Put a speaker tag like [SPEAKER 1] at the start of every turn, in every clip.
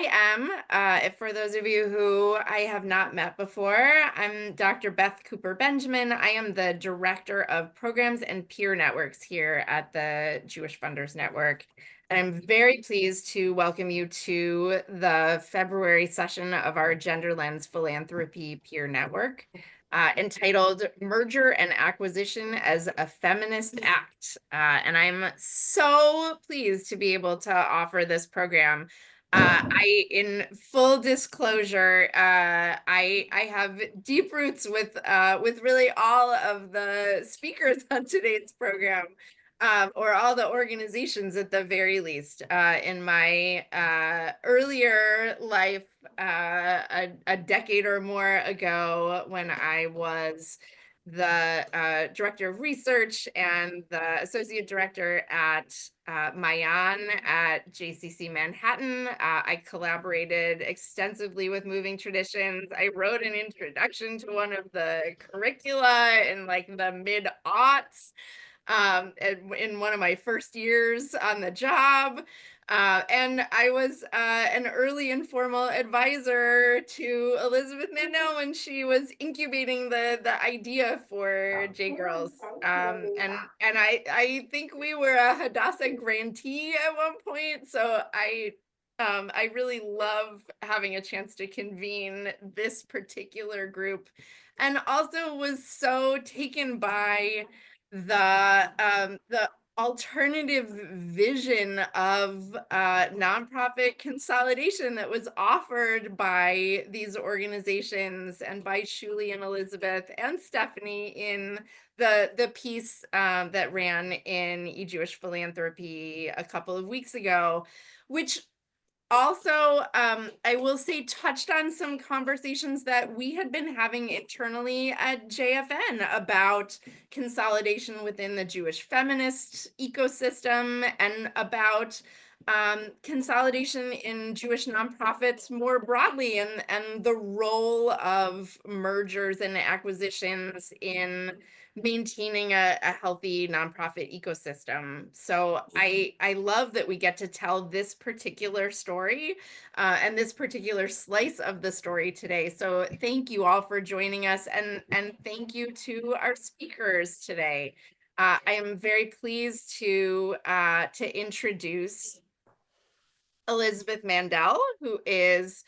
[SPEAKER 1] I am. For those of you who I have not met before, I'm Dr. Beth Cooper Benjamin. I am the Director of Programs and Peer Networks here at the Jewish Funders Network. And I'm very pleased to welcome you to the February session of our Gender Lens Philanthropy Peer Network, entitled Merger and Acquisition as a Feminist Act. And I'm so pleased to be able to offer this program. In full disclosure, I have deep roots with really all of the speakers on today's program, or all the organizations at the very least. In my earlier life, a decade or more ago, when I was the director of research and the associate director at Mayan at JCC Manhattan. I collaborated extensively with Moving Traditions. I wrote an introduction to one of the curricula in like the mid-aughts, in one of my first years on the job. And I was an early informal advisor to Elizabeth Mandel when she was incubating the idea for JGirls. And I think we were a Hadassah grantee at one point. So I really love having a chance to convene this particular group, and also was so taken by the alternative vision of nonprofit consolidation that was offered by these organizations and by Huli and Elizabeth and Stephanie in the piece that ran in eJewishPhilanthropy a couple of weeks ago, which also, I will say, touched on some conversations that we had been having internally at JFN about consolidation within the Jewish feminist ecosystem and about consolidation in Jewish nonprofits more broadly, and the role of mergers and acquisitions in maintaining a healthy nonprofit ecosystem. So I love that we get to tell this particular story, and this particular slice of the story today. So thank you all for joining us, and thank you to our speakers today. I am very pleased to introduce Elizabeth Mandel, who is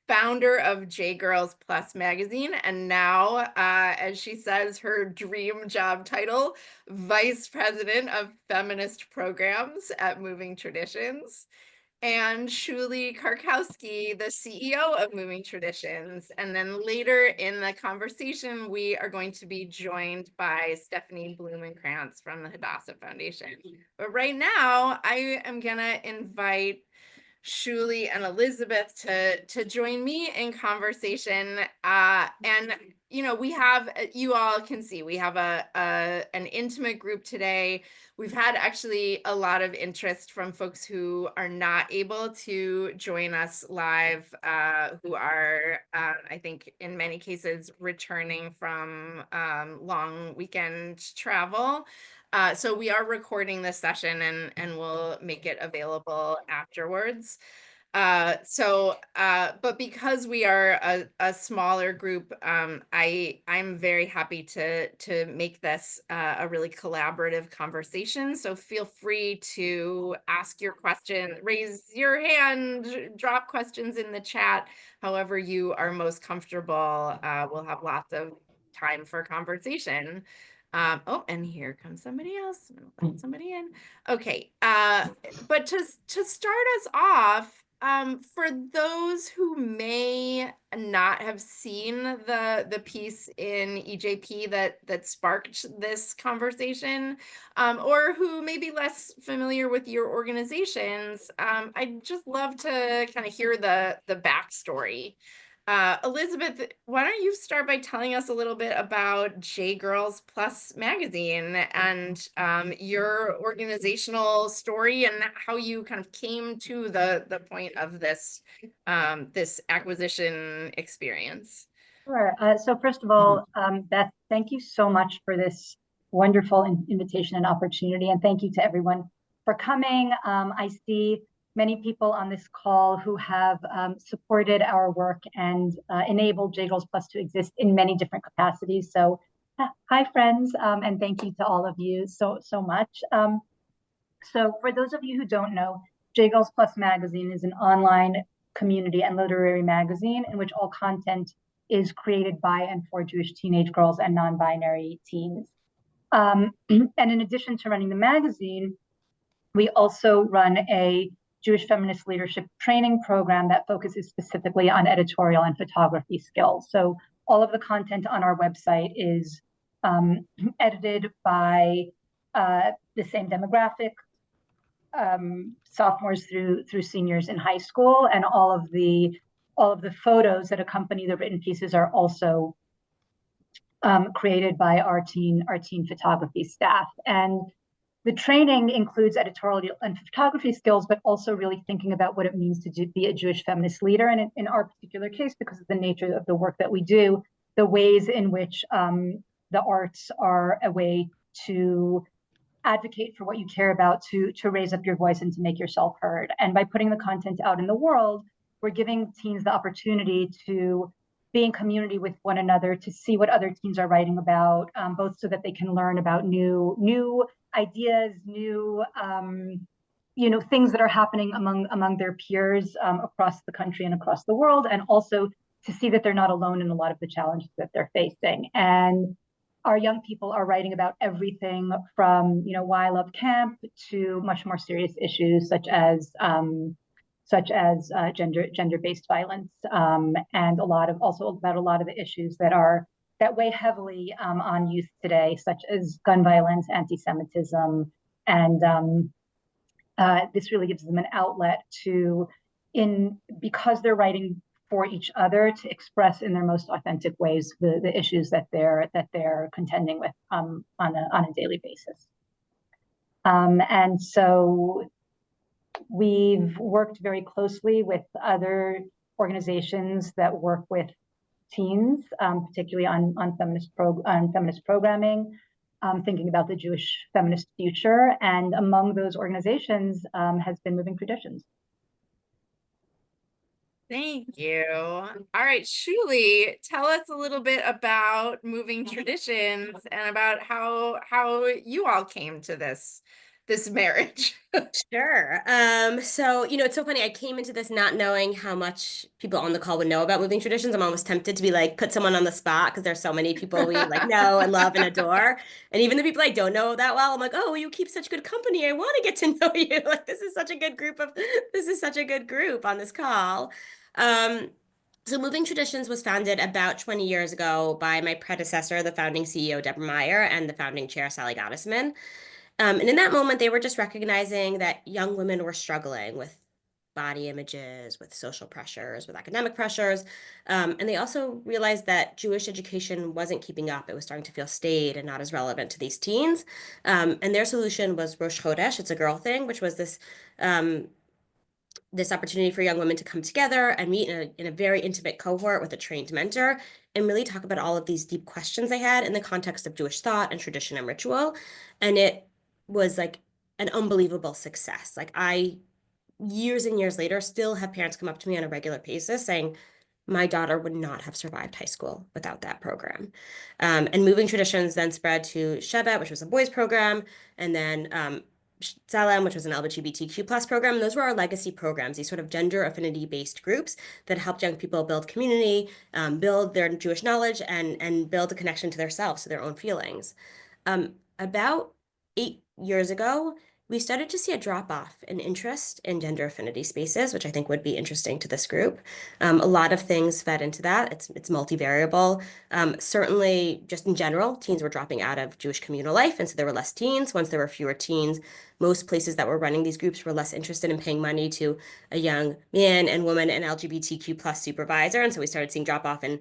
[SPEAKER 1] founder of JGirls Magazine, and now, as she says, her dream job title, Vice President of Feminist Programs at Moving Traditions, and Shuli Karkowsky, the CEO of Moving Traditions. And then later in the conversation, we are going to be joined by Stephanie Blumenkranz from the Hadassah Foundation. But right now, I am gonna invite Shuli and Elizabeth to join me in conversation. And we have, you all can see, we have an intimate group today. We've had actually a lot of interest from folks who are not able to join us live, who are, I think in many cases, returning from long weekend travel. So we are recording this session, and we'll make it available afterwards. But because we are a smaller group, I'm very happy to make this a really collaborative conversation. So feel free to ask your question, raise your hand, drop questions in the chat, however you are most comfortable. We'll have lots of time for conversation. Oh, and here comes somebody else. Let somebody in. Okay. But to start us off, for those who may not have seen the piece in EJP that sparked this conversation, or who may be less familiar with your organizations, I'd just love to kind of hear the backstory. Elizabeth, why don't you start by telling us a little bit about JGirls Magazine and your organizational story and how you kind of came to the point of this this acquisition experience.
[SPEAKER 2] Sure. So first of all, Beth, thank you so much for this wonderful invitation and opportunity. And thank you to everyone for coming. I see many people on this call who have supported our work and enabled JGirls Plus to exist in many different capacities. So hi, friends, and thank you to all of you so much. So for those of you who don't know, JGirls Plus Magazine is an online community and literary magazine in which all content is created by and for Jewish teenage girls and non-binary teens. And in addition to running the magazine, we also run a Jewish feminist leadership training program that focuses specifically on editorial and photography skills. So all of the content on our website is edited by the same demographic, sophomores through seniors in high school, and all of the photos that accompany the written pieces are also created by our teen photography staff. And the training includes editorial and photography skills, but also really thinking about what it means to be a Jewish feminist leader. And in our particular case, because of the nature of the work that we do, the ways in which the arts are a way to advocate for what you care about, to raise up your voice and to make yourself heard. And by putting the content out in the world, we're giving teens the opportunity to be in community with one another, to see what other teens are writing about, both so that they can learn about new ideas, new things that are happening among their peers across the country and across the world, and also to see that they're not alone in a lot of the challenges that they're facing. And our young people are writing about everything from why I love camp to much more serious issues such as gender-based violence, and also about a lot of the issues that weigh heavily on youth today, such as gun violence, anti-Semitism, and this really gives them an outlet because they're writing for each other, to express in their most authentic ways the issues that they're contending with on a daily basis. And so we've worked very closely with other organizations that work with teens, particularly on feminist programming, thinking about the Jewish feminist future. And among those organizations has been Moving Traditions.
[SPEAKER 1] Thank you. All right, Shuli, tell us a little bit about Moving Traditions and about how you all came to this marriage.
[SPEAKER 3] Sure. So, it's so funny. I came into this not knowing how much people on the call would know about Moving Traditions. I'm almost tempted to be like, put someone on the spot because there's so many people we know and love and adore. And even the people I don't know that well, I'm like, oh, you keep such good company. I want to get to know you. Like, this is such a good group on this call. So Moving Traditions was founded about 20 years ago by my predecessor, the founding CEO, Deborah Meyer, and the founding chair, Sally Gottesman. And in that moment, they were just recognizing that young women were struggling with body images, with social pressures, with academic pressures. And they also realized that Jewish education wasn't keeping up. It was starting to feel staid and not as relevant to these teens. And their solution was Rosh Chodesh, it's a girl thing, which was this opportunity for young women to come together and meet in a very intimate cohort with a trained mentor and really talk about all of these deep questions they had in the context of Jewish thought and tradition and ritual. And it was like an unbelievable success. Like years and years later, still have parents come up to me on a regular basis saying, my daughter would not have survived high school without that program. And Moving Traditions then spread to Shevet, which was a boys program, and then Salem, which was an LGBTQ plus program. Those were our legacy programs, these sort of gender affinity-based groups that helped young people build community, build their Jewish knowledge, and build a connection to themselves, to their own feelings. About 8 years ago, we started to see a drop-off in interest in gender affinity spaces, which I think would be interesting to this group. A lot of things fed into that. It's multivariable. Certainly, just in general, teens were dropping out of Jewish communal life, and so there were less teens. Once there were fewer teens, most places that were running these groups were less interested in paying money to a young man and woman and LGBTQ plus supervisor, and so we started seeing drop-off in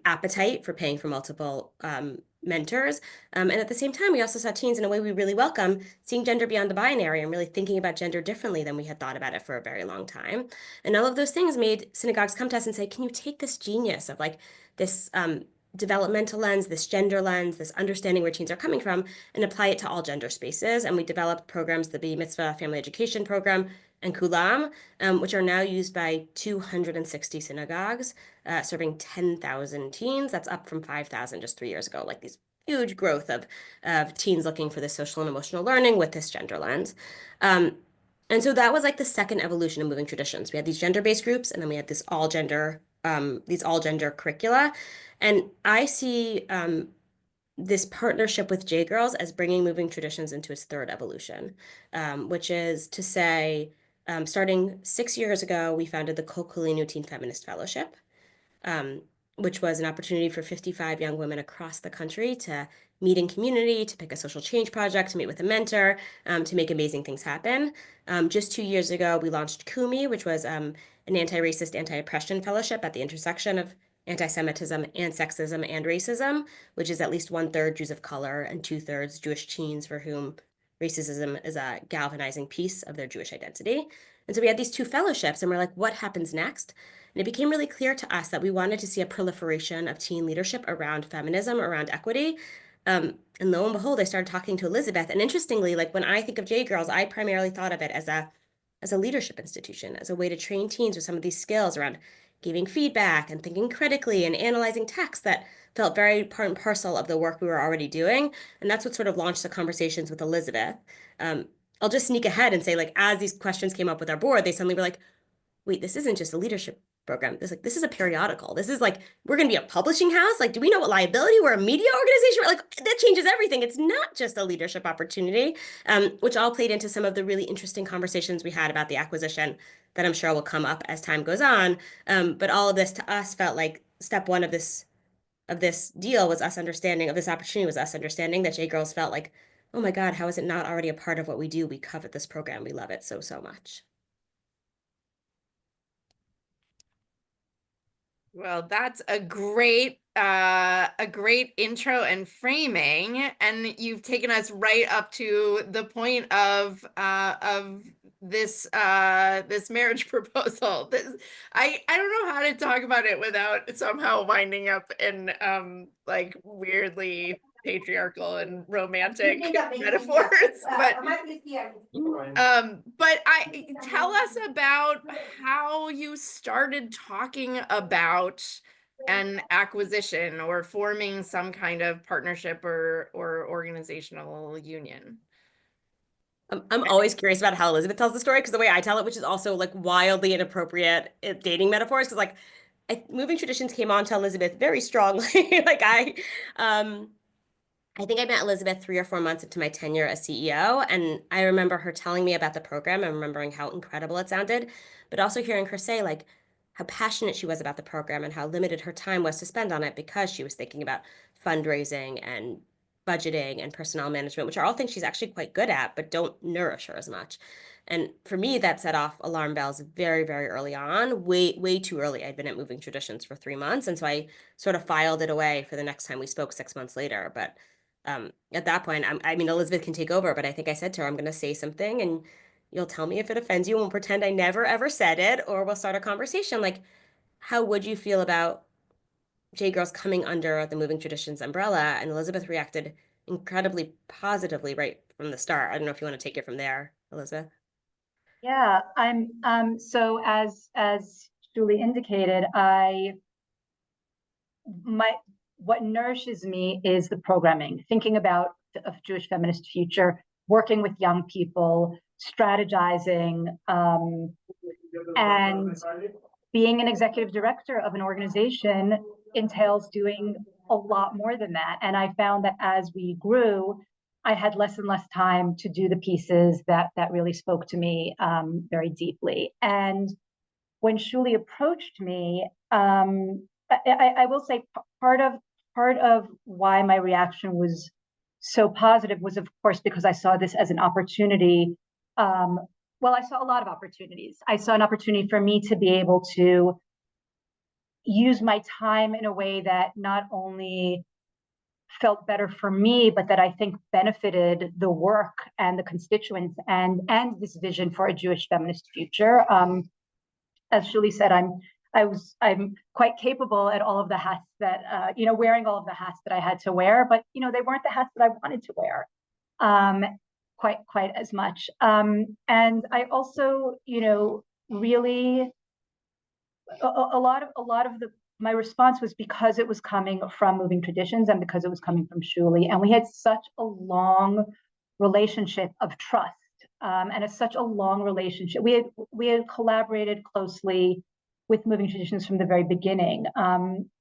[SPEAKER 3] appetite for paying for multiple mentors. And at the same time, we also saw teens in a way we really welcome, seeing gender beyond the binary and really thinking about gender differently than we had thought about it for a very long time. And all of those things made synagogues come to us and say, can you take this genius of like this developmental lens, this gender lens, this understanding where teens are coming from, and apply it to all gender spaces? And we developed programs, the Be Mitzvah Family Education Program, and kulam, which are now used by 260 synagogues, serving 10,000 teens. That's up from 5,000 just 3 years ago, like these huge growth of teens looking for this social and emotional learning with this gender lens. And so that was like the second evolution of moving traditions. We had these gender-based groups, and then we had these all-gender curricula. And I see this partnership with JGirls as bringing moving traditions into its third evolution, which is to say, starting 6 years ago, we founded the Kolkolinu Teen Feminist Fellowship, which was an opportunity for 55 young women across the country to meet in community, to pick a social change project, to meet with a mentor, to make amazing things happen. Just 2 years ago, we launched KUMI, which was an anti-racist, anti-oppression fellowship at the intersection of anti-Semitism and sexism and racism, which is at least 1/3 Jews of color and 2/3 Jewish teens for whom racism is a galvanizing piece of their Jewish identity. And so we had these two fellowships, and we're like, what happens next? And it became really clear to us that we wanted to see a proliferation of teen leadership around feminism, around equity. And lo and behold, I started talking to Elizabeth. And interestingly, like when I think of JGirls, I primarily thought of it as a leadership institution, as a way to train teens with some of these skills around giving feedback and thinking critically and analyzing text that felt very part and parcel of the work we were already doing. And that's what sort of launched the conversations with Elizabeth. I'll just sneak ahead and say, like, as these questions came up with our board, they suddenly were like, wait, this isn't just a leadership program. This is a periodical. This is like, we're going to be a publishing house. Like, do we know what liability? We're a media organization. Like, that changes everything. It's not just a leadership opportunity, which all played into some of the really interesting conversations we had about the acquisition that I'm sure will come up as time goes on. But all of this to us felt like step one of this deal was us understanding, of this opportunity was us understanding that JGirls felt like, oh my God, how is it not already a part of what we do? We covet this program. We love it so, so much.
[SPEAKER 1] Well, that's a great intro and framing, and you've taken us right up to the point of this this marriage proposal. I don't know how to talk about it without somehow winding up in like weirdly patriarchal and romantic metaphors, but tell us about how you started talking about an acquisition or forming some kind of partnership or organizational union.
[SPEAKER 3] I'm always curious about how Elizabeth tells the story, because the way I tell it, which is also like wildly inappropriate dating metaphors, because like moving traditions came on to Elizabeth very strongly. Like I think I met Elizabeth 3 or 4 months into my tenure as CEO, and I remember her telling me about the program and remembering how incredible it sounded, but also hearing her say like how passionate she was about the program and how limited her time was to spend on it because she was thinking about fundraising and budgeting and personnel management, which are all things she's actually quite good at, but don't nourish her as much. And for me, that set off alarm bells very, very early on, way too early. I'd been at Moving Traditions for 3 months, and so I sort of filed it away for the next time we spoke 6 months later. But at that point, I mean, Elizabeth can take over, but I think I said to her, I'm going to say something and you'll tell me if it offends you and we'll pretend I never ever said it, or we'll start a conversation. Like, how would you feel about JGirls coming under the Moving Traditions umbrella? And Elizabeth reacted incredibly positively right from the start. I don't know if you want to take it from there, Elizabeth.
[SPEAKER 2] Yeah, I'm so as Julie indicated, what nourishes me is the programming, thinking about a Jewish feminist future, working with young people, strategizing, and being an executive director of an organization entails doing a lot more than that. And I found that as we grew, I had less and less time to do the pieces that really spoke to me very deeply. And when Shuli approached me, I will say part of why my reaction was so positive was, of course, because I saw this as an opportunity. Well, I saw a lot of opportunities. I saw an opportunity for me to be able to use my time in a way that not only felt better for me, but that I think benefited the work and the constituents and this vision for a Jewish feminist future. As Julie said, I'm quite capable at all of the hats that wearing all of the hats that I had to wear, but they weren't the hats that I wanted to wear. quite as much. And I also, really a lot of my response was because it was coming from Moving Traditions and because it was coming from Huli, and we had such a long relationship of trust, and it's such a long relationship. We had collaborated closely with Moving Traditions from the very beginning.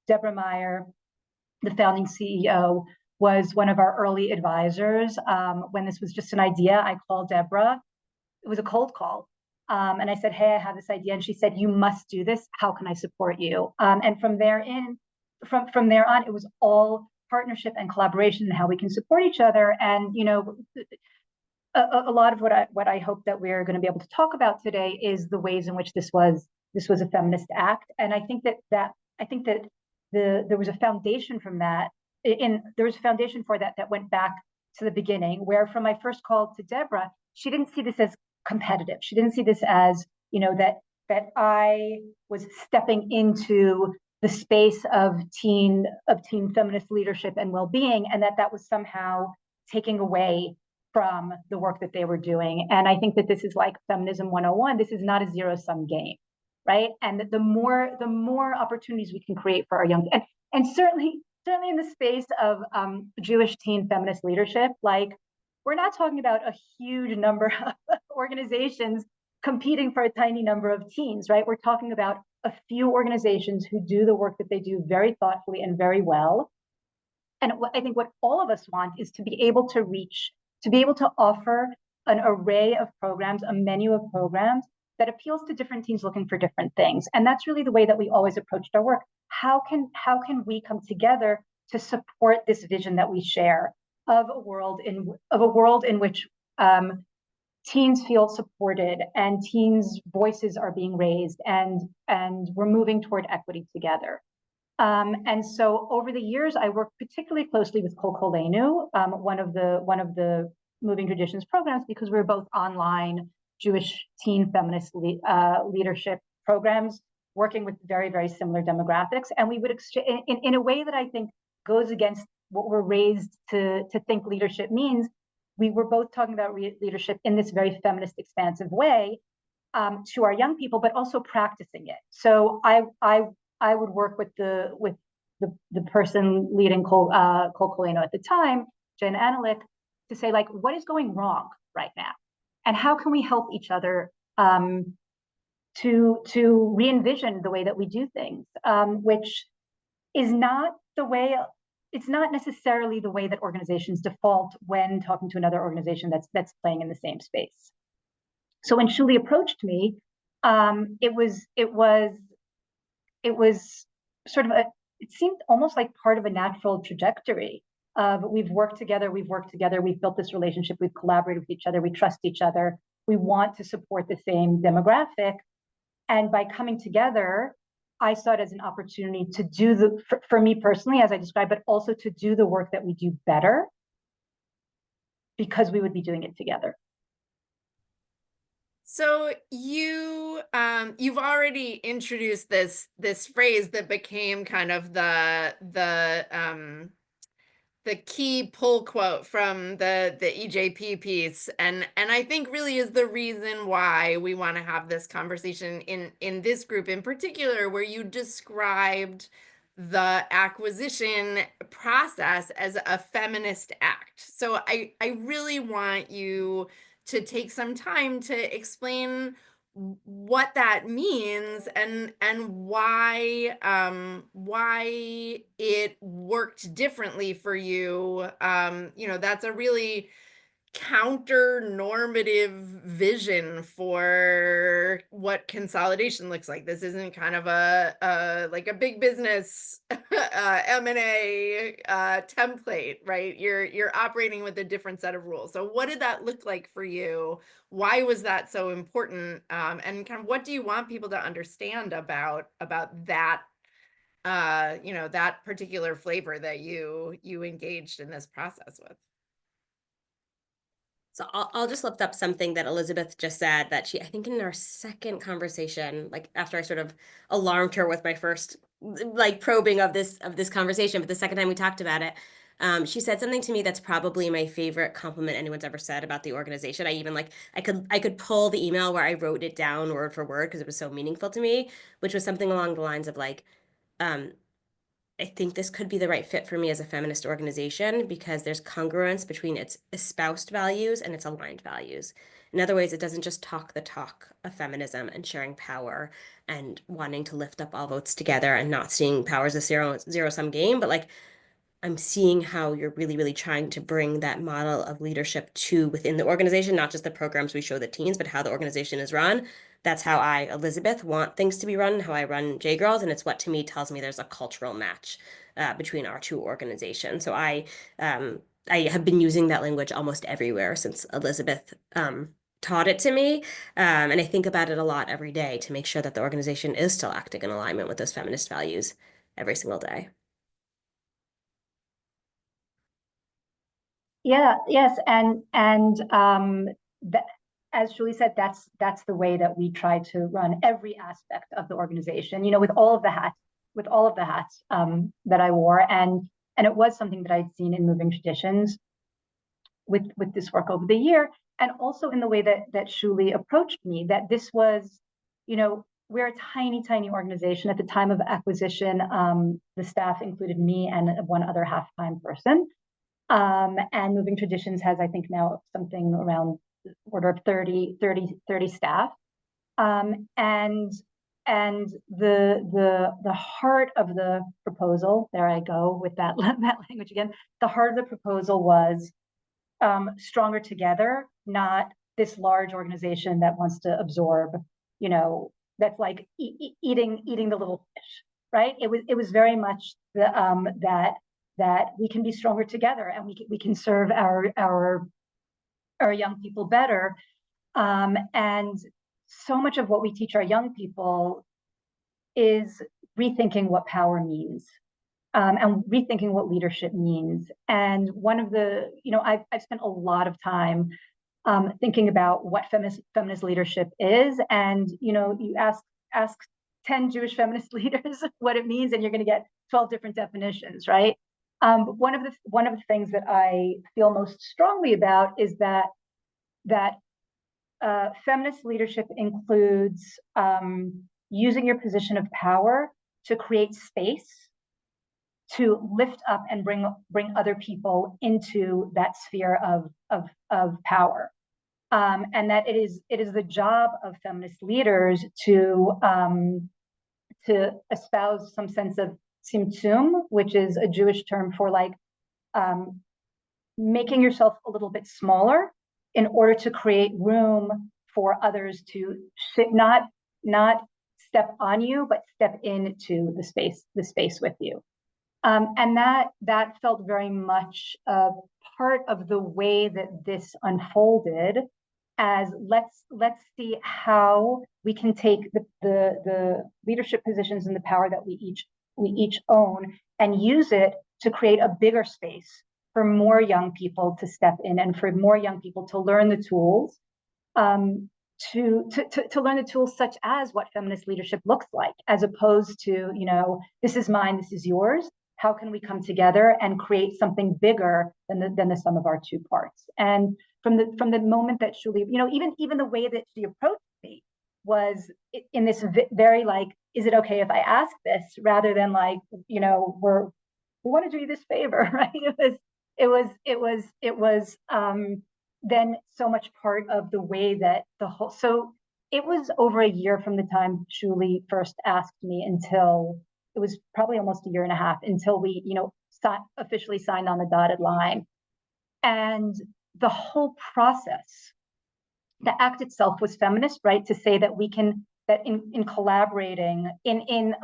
[SPEAKER 2] Deborah Meyer, the founding CEO, was one of our early advisors. When this was just an idea, I called Deborah. It was a cold call. And I said, hey, I have this idea. And she said, you must do this. How can I support you? And from there on, it was all partnership and collaboration and how we can support each other. And, a lot of what I hope that we're going to be able to talk about today is the ways in which this was a feminist act. And I think that there was a foundation from that. There was a foundation for that went back to the beginning, where from my first call to Deborah, she didn't see this as competitive. She didn't see this as, that I was stepping into the space of teen feminist leadership and well-being, and that was somehow taking away from the work that they were doing. And I think that this is like feminism 101. This is not a zero-sum game, right? And the more opportunities we can create for our young, and certainly in the space of Jewish teen feminist leadership, like, we're not talking about a huge number of organizations competing for a tiny number of teens, right? We're talking about a few organizations who do the work that they do very thoughtfully and very well. And I think what all of us want is to be able to offer an array of programs, a menu of programs that appeals to different teens looking for different things. And that's really the way that we always approached our work. How can we come together to support this vision that we share of a world in which teens feel supported and teens' voices are being raised, and we're moving toward equity together. And so over the years, I worked particularly closely with Karkowsky, one of the Moving Traditions programs, because we were both online Jewish teen feminist leadership programs, working with very, very similar demographics. And we would exchange in a way that I think goes against what we're raised to think leadership means. We were both talking about leadership in this very feminist, expansive way to our young people, but also practicing it. So I would work with the person leading Karkowsky at the time, Jen Analik, to say, like, what is going wrong right now, and how can we help each other to re-envision the way that we do things, which is not the way. It's not necessarily the way that organizations default when talking to another organization that's playing in the same space. So when Huli approached me, it was sort of it seemed almost like part of a natural trajectory of we've worked together, we've built this relationship, we've collaborated with each other, we trust each other, we want to support the same demographic. And by coming together, I saw it as an opportunity to do for me personally, as I described, but also to do the work that we do better, because we would be doing it together.
[SPEAKER 1] So you've already introduced this phrase that became kind of the key pull quote from the EJP piece, and I think really is the reason why we want to have this conversation in this group in particular, where you described the acquisition process as a feminist act. So I really want you to take some time to explain what that means and why it worked differently for you. That's a really counter-normative vision for what consolidation looks like. This isn't kind of a like a big business M&A template, right? You're operating with a different set of rules. So what did that look like for you? Why was that so important? And kind of what do you want people to understand about that that particular flavor that you engaged in this process with?
[SPEAKER 3] So I'll just lift up something that Elizabeth just said, that I think in our second conversation, like after I sort of alarmed her with my first like probing of this conversation, but the second time we talked about it, She said something to me that's probably my favorite compliment anyone's ever said about the organization. I even I could pull the email where I wrote it down word for word because it was so meaningful to me, which was something along the lines of like, I think this could be the right fit for me as a feminist organization because there's congruence between its espoused values and its aligned values. In other ways, it doesn't just talk the talk of feminism and sharing power and wanting to lift up all votes together and not seeing power as a zero-sum game, but like I'm seeing how you're really, really trying to bring that model of leadership to within the organization, not just the programs we show the teens, but how the organization is run. That's how I, Elizabeth, want things to be run, how I run JGirls, and it's what to me tells me there's a cultural match between our two organizations. So I have been using that language almost everywhere since Elizabeth taught it to me. And I think about it a lot every day to make sure that the organization is still acting in alignment with those feminist values every single day.
[SPEAKER 2] Yeah, yes, and that, as Julie said, that's the way that we try to run every aspect of the organization. You know, with all of the hats that I wore, and it was something that I'd seen in Moving Traditions with this work over the year, and also in the way that Julie approached me. That this was, you know, we're a tiny organization. At the time of acquisition, the staff included me and one other half-time person. And Moving Traditions has, I think, now something around the order of 30 staff. And the heart of the proposal, there I go with that language again, the heart of the proposal was stronger together, not this large organization that wants to absorb, you know, that's like eating the little fish, right? It was very much that we can be stronger together and we can serve our young people better. And so much of what we teach our young people is rethinking what power means, and rethinking what leadership means. And one of the, you know, I've spent a lot of time thinking about what feminist leadership is. And, you know, you ask 10 Jewish feminist leaders what it means, and you're going to get 12 different definitions, right? But one of the things that I feel most strongly about is that feminist leadership includes using your position of power to create space to lift up and bring other people into that sphere of power, and that it is the job of feminist leaders to espouse some sense of tzimtzum, which is a Jewish term for like making yourself a little bit smaller in order to create room for others to not step on you, but step into the space with you. And that felt very much a part of the way that this unfolded, as let's see how we can take the leadership positions and the power that we each own and use it to create a bigger space for more young people to step in and for more young people to learn the tools, to learn the tools such as what feminist leadership looks like, as opposed to, you know, this is mine, this is yours. How can we come together and create something bigger than the sum of our two parts? And from the moment that Julie, you know, even the way that she approached me was in this very like, is it okay if I ask this, rather than like, you know, we want to do you this favor, right? It was then so much part of the way that the whole. So it was over a year from the time Julie first asked me until it was probably almost a year and a half until we, you know, officially signed on the dotted line. And the whole process, the act itself was feminist, right? To say that we can, that in collaborating, in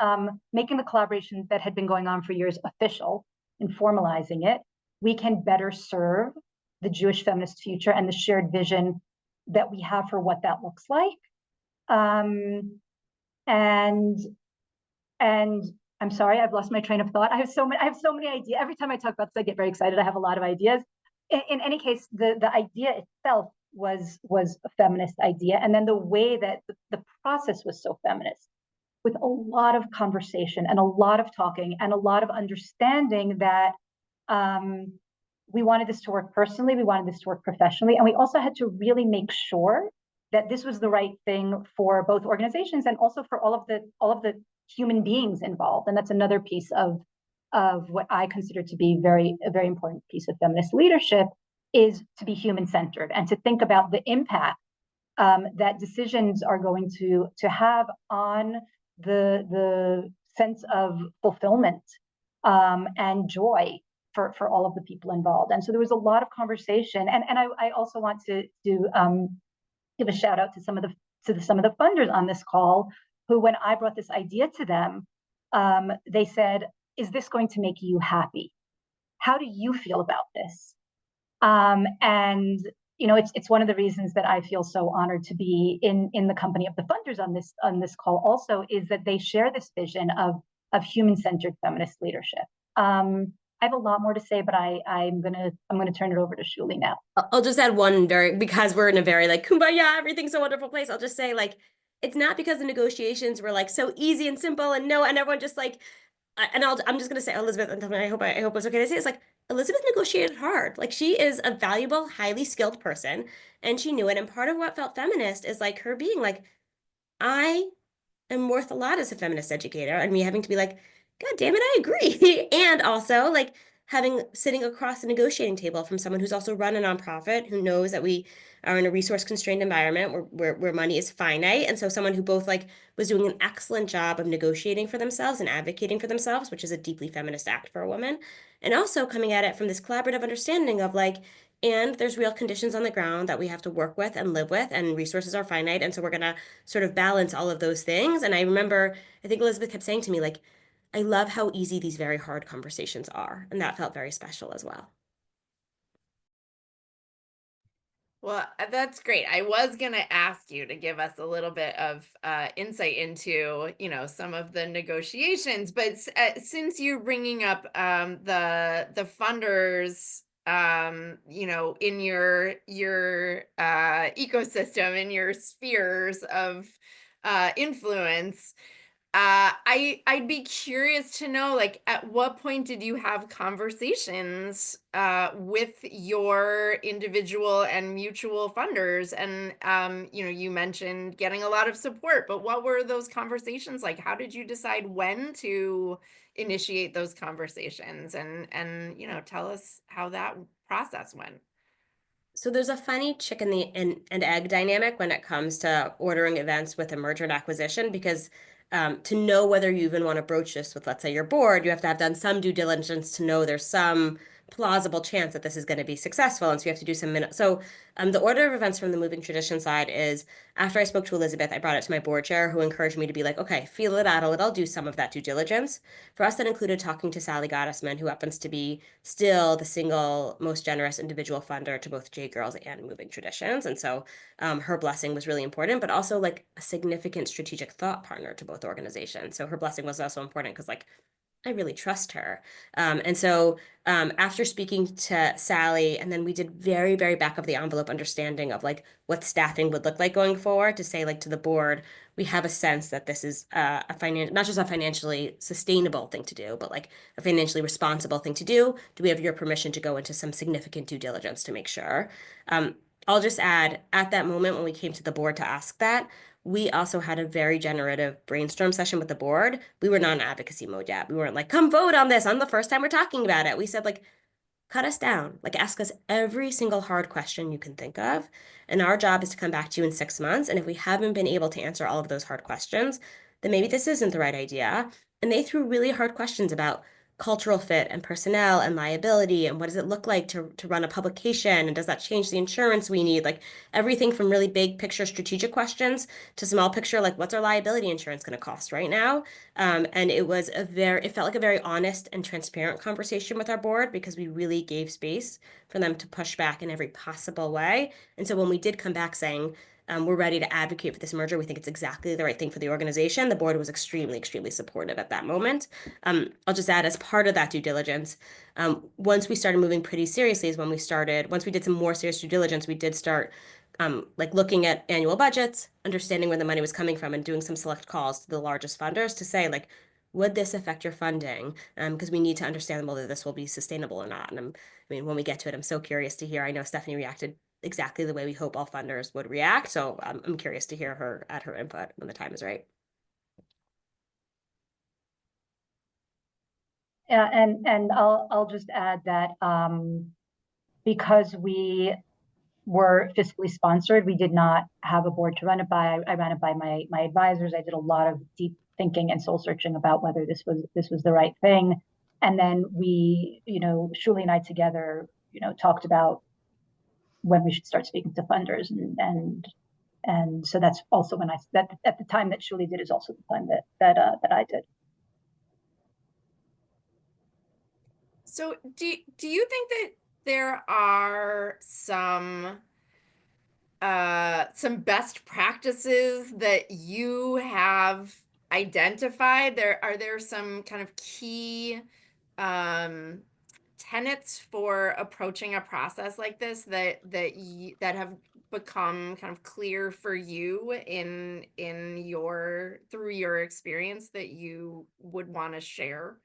[SPEAKER 2] making the collaboration that had been going on for years official, in formalizing it, we can better serve the Jewish feminist future and the shared vision that we have for what that looks like. And I'm sorry, I've lost my train of thought. I have so many ideas. Every time I talk about this, I get very excited. I have a lot of ideas. In any case, the idea itself was a feminist idea. And then the way that the process was so feminist, with a lot of conversation and a lot of talking and a lot of understanding that we wanted this to work personally, we wanted this to work professionally, and we also had to really make sure that this was the right thing for both organizations and also for all of the human beings involved. And that's another piece of what I consider to be a very important piece of feminist leadership, is to be human-centered and to think about the impact that decisions are going to have on the sense of fulfillment and joy for all of the people involved. And so there was a lot of conversation. And I also want to give a shout out to some of the funders on this call, who, when I brought this idea to them, they said, "Is this going to make you happy? How do you feel about this?" And it's one of the reasons that I feel so honored to be in the company of the funders on this call. Also, is that they share this vision of human-centered feminist leadership. I have a lot more to say, but I'm gonna turn it over to Shuli now.
[SPEAKER 3] I'll just add one because we're in a very like kumbaya, everything's so wonderful place. I'll just say, like, it's not because the negotiations were like so easy and simple and everyone just like, I'm just gonna say Elizabeth, and I hope it's okay to say, it's like Elizabeth negotiated hard. Like, she is a valuable, highly skilled person, and she knew it. And part of what felt feminist is like her being like, I am worth a lot as a feminist educator, and me having to be like, God damn it, I agree. And also like sitting across the negotiating table from someone who's also run a nonprofit, who knows that we are in a resource constrained environment where money is finite. And so someone who both like was doing an excellent job of negotiating for themselves and advocating for themselves, which is a deeply feminist act for a woman, and also coming at it from this collaborative understanding of like, and there's real conditions on the ground that we have to work with and live with, and resources are finite. And so we're going to sort of balance all of those things. And I remember, I think Elizabeth kept saying to me, like, I love how easy these very hard conversations are. And that felt very special as well.
[SPEAKER 1] Well, that's great. I was going to ask you to give us a little bit of insight into, some of the negotiations, but since you're bringing up the funders, in your ecosystem, in your spheres of influence, I'd be curious to know, like, at what point did you have conversations with your individual and mutual funders? And you mentioned getting a lot of support, but what were those conversations like? How did you decide when to initiate those conversations? And tell us how that process went.
[SPEAKER 3] So there's a funny chicken and egg dynamic when it comes to ordering events with a merger and acquisition, because to know whether you even want to broach this with, let's say, your board, you have to have done some due diligence to know there's some plausible chance that this is going to be successful. And so you have to do some minute. So the order of events from the moving tradition side is, after I spoke to Elizabeth, I brought it to my board chair, who encouraged me to be like, okay, feel it out a little, do some of that due diligence. For us, that included talking to Sally Gottesman, who happens to be still the single most generous individual funder to both JGirls and Moving Traditions. And so her blessing was really important, but also like a significant strategic thought partner to both organizations. So her blessing was also important because, like, I really trust her. And so after speaking to Sally, and then we did very, very back of the envelope understanding of like what staffing would look like going forward, to say like to the board, we have a sense that this is not just a financially sustainable thing to do, but like a financially responsible thing to do. Do we have your permission to go into some significant due diligence to make sure? I'll just add, at that moment when we came to the board to ask that, we also had a very generative brainstorm session with the board. We were not in advocacy mode yet. We weren't like, come vote on this on the first time we're talking about it. We said, like, cut us down, like, ask us every single hard question you can think of. And our job is to come back to you in 6 months. And if we haven't been able to answer all of those hard questions, then maybe this isn't the right idea. And they threw really hard questions about cultural fit and personnel and liability, and what does it look like to run a publication, and does that change the insurance we need, like everything from really big picture strategic questions to small picture, like, what's our liability insurance going to cost right now? And it felt like a very honest and transparent conversation with our board, because we really gave space for them to push back in every possible way. And so when we did come back saying, we're ready to advocate for this merger, we think it's exactly the right thing for the organization, the board was extremely, extremely supportive at that moment. I'll just add, as part of that due diligence, once we started moving pretty seriously is when once we did some more serious due diligence, we did start like looking at annual budgets, understanding where the money was coming from, and doing some select calls to the largest funders to say, like, would this affect your funding? Because we need to understand whether this will be sustainable or not. And I mean, when we get to it, I'm so curious to hear. I know Stephanie reacted exactly the way we hope all funders would react. So I'm curious to hear her input when the time is right.
[SPEAKER 2] Yeah, and I'll just add that because we were fiscally sponsored, we did not have a board to run it by. I ran it by my advisors. I did a lot of deep thinking and soul searching about whether this was the right thing. And then we, Shuli and I together, talked about when we should start speaking to funders, and so that's also when that at the time that Shuli did is also the time that I did.
[SPEAKER 1] So do you think that there are some best practices that you have identified? Are there some kind of key tenets for approaching a process like this that have become kind of clear for you through your experience that you would want to share?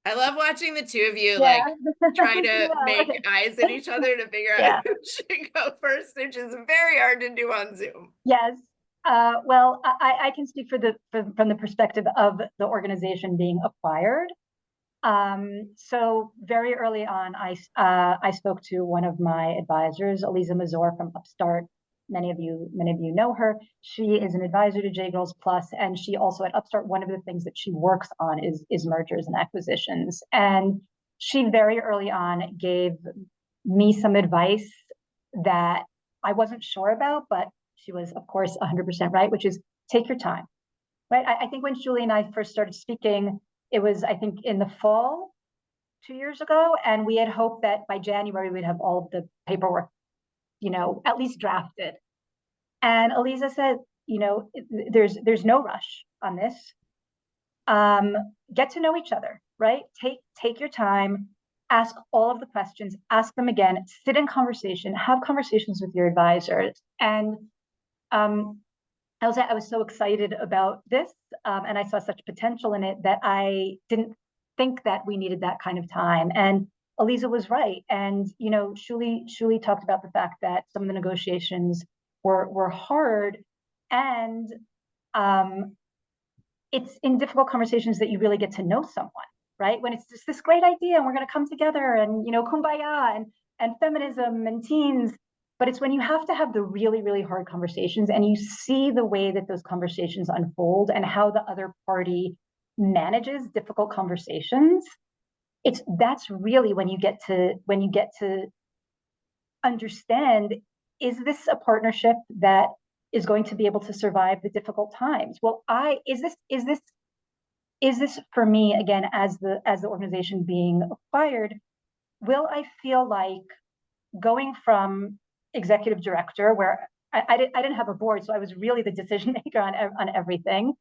[SPEAKER 1] I love watching the two of you like try to make eyes at each other to figure out who should go first, which is very hard to do on Zoom.
[SPEAKER 2] Yes. Well, I can speak from the perspective of the organization being acquired. So very early on, I spoke to one of my advisors, Aliza Mazor from Upstart. Many of you know her. She is an advisor to JGirls Plus, and she also at Upstart, one of the things that she works on is mergers and acquisitions. And she very early on gave me some advice that I wasn't sure about, but she was, of course, 100% right, which is take your time, right? I think when Julie and I first started speaking, it was, I think, in the fall 2 years ago, and we had hoped that by January we'd have all of the paperwork, at least drafted. And Aliza said, there's no rush on this. Get to know each other, right? Take your time, ask all of the questions, ask them again, sit in conversation, have conversations with your advisors. And I was so excited about this, and I saw such potential in it that I didn't think that we needed that kind of time. And Aliza was right. And Shuli talked about the fact that some of the negotiations were hard, and it's in difficult conversations that you really get to know someone, right? When it's just this great idea and we're going to come together and kumbaya and feminism and teens. But it's when you have to have the really, really hard conversations and you see the way that those conversations unfold and how the other party manages difficult conversations. That's really when you get to understand, is this a partnership that is going to be able to survive the difficult times? Well, is this for me, again, as the organization being acquired, will I feel like going from executive director, where I didn't have a board, so I was really the decision maker on everything,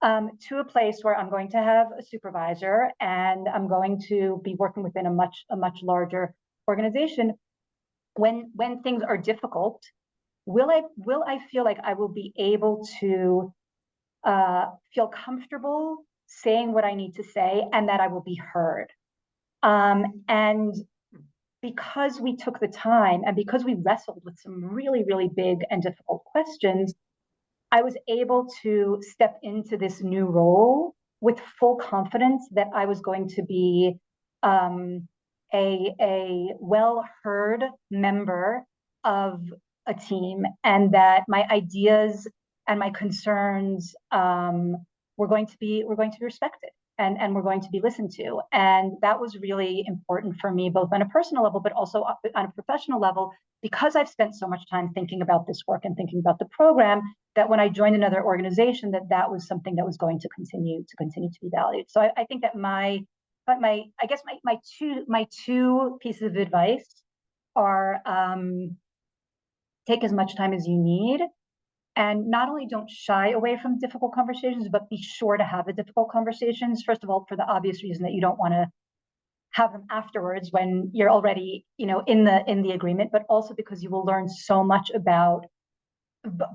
[SPEAKER 2] to a place where I'm going to have a supervisor and I'm going to be working within a much larger organization. When things are difficult, will I feel like I will be able to feel comfortable saying what I need to say and that I will be heard? And because we took the time and because we wrestled with some really, really big and difficult questions, I was able to step into this new role with full confidence that I was going to be a well-heard member of a team, and that my ideas and my concerns were going to be respected. And we're going to be listened to. And that was really important for me, both on a personal level, but also on a professional level, because I've spent so much time thinking about this work and thinking about the program, that when I joined another organization, that was something that was going to continue to be valued. So I think that my two pieces of advice are take as much time as you need. And not only don't shy away from difficult conversations, but be sure to have the difficult conversations. First of all, for the obvious reason that you don't want to have them afterwards when you're already, in the agreement, but also because you will learn so much about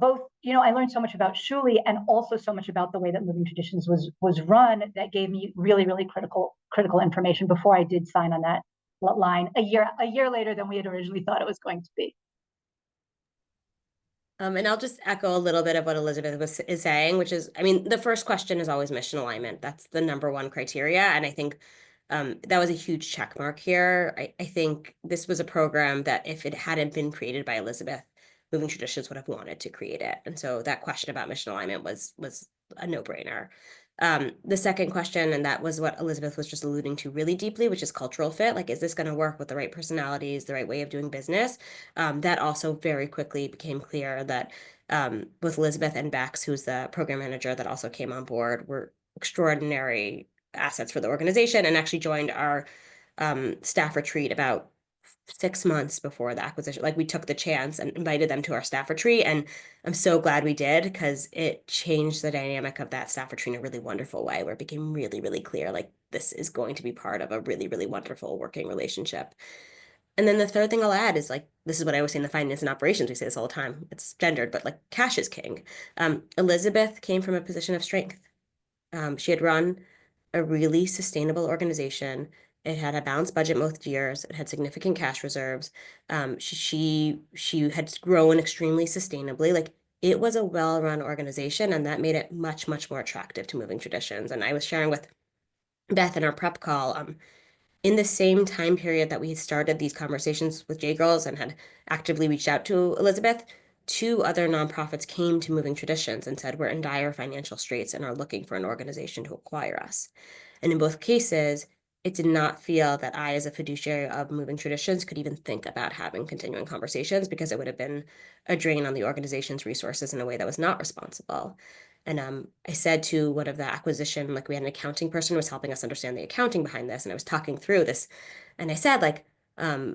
[SPEAKER 2] both, I learned so much about Huli and also so much about the way that Moving Traditions was run that gave me really, really critical information before I did sign on that line a year later than we had originally thought it was going to be.
[SPEAKER 3] And I'll just echo a little bit of what Elizabeth is saying, which is, I mean, the first question is always mission alignment. That's the number one criteria. And I think that was a huge check mark here. I think this was a program that if it hadn't been created by Elizabeth, Moving Traditions would have wanted to create it. And so that question about mission alignment was a no-brainer. The second question, and that was what Elizabeth was just alluding to really deeply, which is cultural fit. Like, is this going to work with the right personalities, the right way of doing business? That also very quickly became clear that with Elizabeth and Bex, who's the program manager that also came on board, were extraordinary assets for the organization and actually joined our staff retreat about 6 months before the acquisition. Like, we took the chance and invited them to our staff retreat, and I'm so glad we did, because it changed the dynamic of that staff retreat in a really wonderful way, where it became really, really clear, like, this is going to be part of a really, really wonderful working relationship. And then the third thing I'll add is, like, this is what I always say in the finance and operations, we say this all the time, it's gendered, but like, cash is king. Elizabeth came from a position of strength. She had run a really sustainable organization. It had a balanced budget most years. It had significant cash reserves. She had grown extremely sustainably. Like, it was a well-run organization, and that made it much, much more attractive to Moving Traditions. And I was sharing with Beth in our prep call, in the same time period that we had started these conversations with JGirls and had actively reached out to Elizabeth, 2 other nonprofits came to Moving Traditions and said, we're in dire financial straits and are looking for an organization to acquire us. And in both cases, it did not feel that I, as a fiduciary of Moving Traditions, could even think about having continuing conversations, because it would have been a drain on the organization's resources in a way that was not responsible. And I said to one of the acquisition, like, we had an accounting person who was helping us understand the accounting behind this, and I was talking through this, and I said, like, I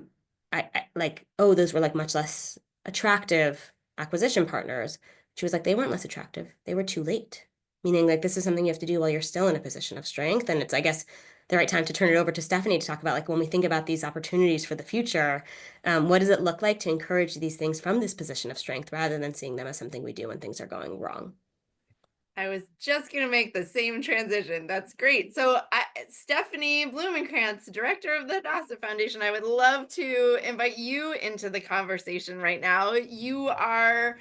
[SPEAKER 3] like, oh, those were like much less attractive acquisition partners. She was like, they weren't less attractive, they were too late. Meaning, like, this is something you have to do while you're still in a position of strength. And it's, I guess, the right time to turn it over to Stephanie to talk about, like, when we think about these opportunities for the future, what does it look like to encourage these things from this position of strength rather than seeing them as something we do when things are going wrong?
[SPEAKER 1] I was just going to make the same transition. That's great. So Stephanie Blumenkranz, director of the Hadassah Foundation, I would love to invite you into the conversation right now. You are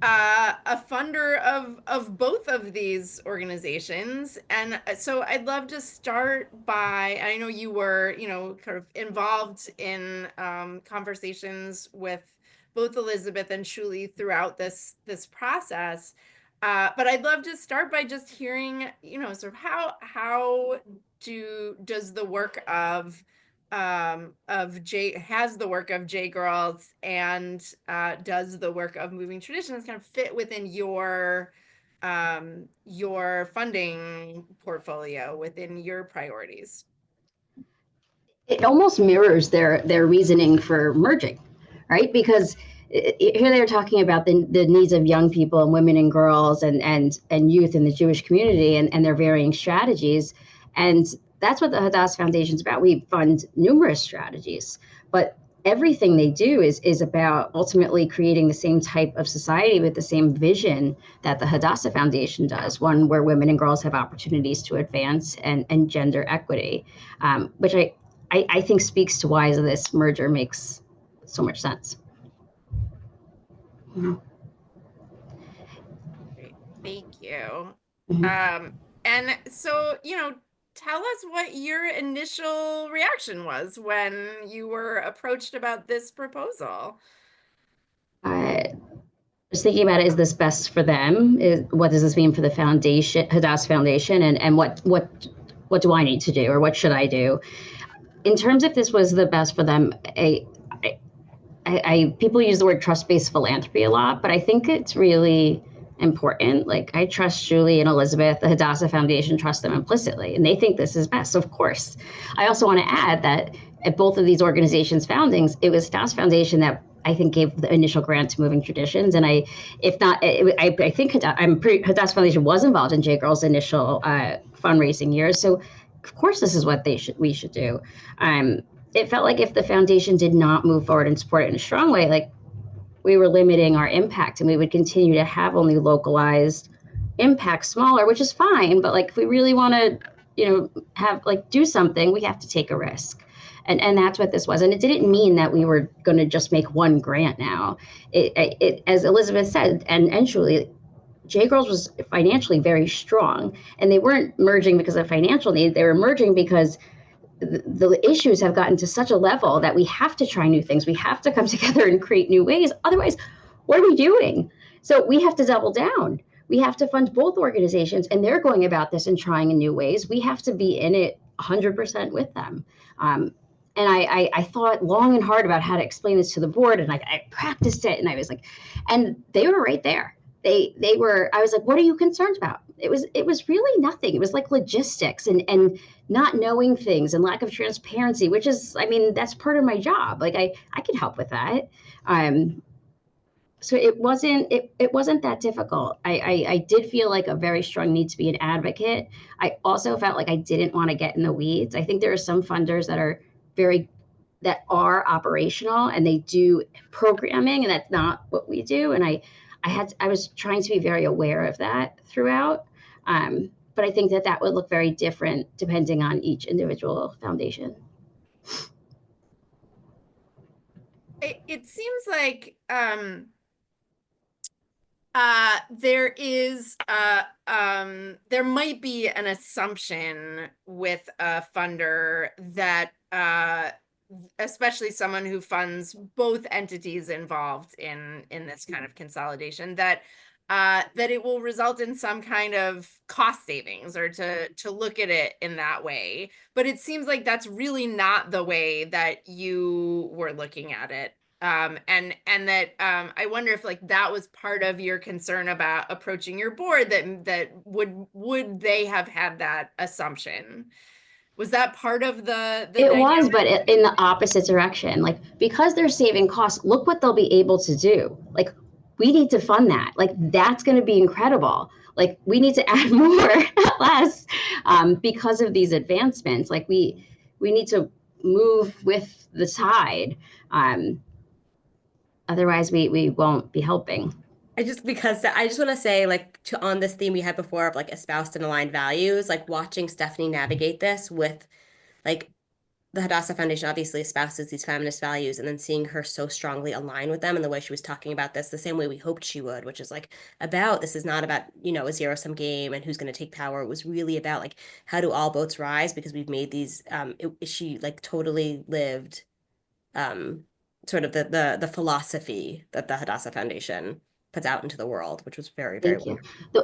[SPEAKER 1] a funder of both of these organizations. And so I'd love to start by, I know you were, kind of involved in conversations with both Elizabeth and Huli throughout this process. But I'd love to start by just hearing, sort of how does the work of JGirls and does the work of Moving Traditions kind of fit within your funding portfolio, within your priorities?
[SPEAKER 4] It almost mirrors their reasoning for merging, right? Because here they're talking about the needs of young people and women and girls and youth in the Jewish community and their varying strategies. And that's what the Hadassah Foundation is about. We fund numerous strategies, but everything they do is about ultimately creating the same type of society with the same vision that the Hadassah Foundation does, one where women and girls have opportunities to advance and gender equity, which I think speaks to why this merger makes so much sense.
[SPEAKER 1] Great. Thank you.
[SPEAKER 4] Mm-hmm.
[SPEAKER 1] And so, tell us what your initial reaction was when you were approached about this proposal.
[SPEAKER 4] I was thinking about, is this best for them? What does this mean for the foundation, Hadassah Foundation, and what do I need to do, or what should I do? In terms of this was the best for them, people use the word trust-based philanthropy a lot, but I think it's really important. Like, I trust Huli and Elizabeth, the Hadassah Foundation trust them implicitly, and they think this is best, of course. I also want to add that at both of these organizations' foundings, it was Hadassah Foundation that I think gave the initial grant to Moving Traditions, and I think Hadassah Foundation was involved in JGirls' initial fundraising years, so of course this is what we should do. It felt like if the foundation did not move forward and support it in a strong way, like, we were limiting our impact, and we would continue to have only localized impact, smaller, which is fine. But like, if we really want to, have like do something, we have to take a risk. And that's what this was. And it didn't mean that we were going to just make one grant now. It as Elizabeth said, and Julie, JGirls was financially very strong, and they weren't merging because of financial need. They were merging because the issues have gotten to such a level that we have to try new things. We have to come together and create new ways. Otherwise, what are we doing? So we have to double down. We have to fund both organizations, and they're going about this and trying in new ways. We have to be in it 100% with them. And I thought long and hard about how to explain this to the board, and I practiced it, and I was like, and they were right there. They were, I was like, what are you concerned about? It was really nothing. It was like logistics and not knowing things and lack of transparency, which is, I mean, that's part of my job. Like I could help with that. So it wasn't that difficult. I did feel like a very strong need to be an advocate. I also felt like I didn't want to get in the weeds. I think there are some funders that are operational and they do programming, and that's not what we do. And I was trying to be very aware of that throughout. But I think that would look very different depending on each individual foundation.
[SPEAKER 1] It seems like there might be an assumption with a funder that especially someone who funds both entities involved in this kind of consolidation, that it will result in some kind of cost savings, or to look at it in that way. But it seems like that's really not the way that you were looking at it. And that I wonder if like that was part of your concern about approaching your board, that would they have had that assumption? Was that part of the
[SPEAKER 4] It
[SPEAKER 1] dynamic?
[SPEAKER 4] was, but in the opposite direction. Like, because they're saving costs, look what they'll be able to do. Like, we need to fund that. Like, that's going to be incredible. Like, we need to add more, not less, because of these advancements. Like, we need to move with the tide. Otherwise, we won't be helping.
[SPEAKER 3] I just want to say, like, on this theme we had before of like espoused and aligned values, like watching Stephanie navigate this with, like, the Hadassah Foundation obviously espouses these feminist values, and then seeing her so strongly align with them, and the way she was talking about this the same way we hoped she would, which is like this is not about, a zero-sum game and who's going to take power. It was really about like, how do all boats rise, because we've made these, she like totally lived sort of the philosophy that the Hadassah Foundation puts out into the world, which was very, very
[SPEAKER 4] Thank you.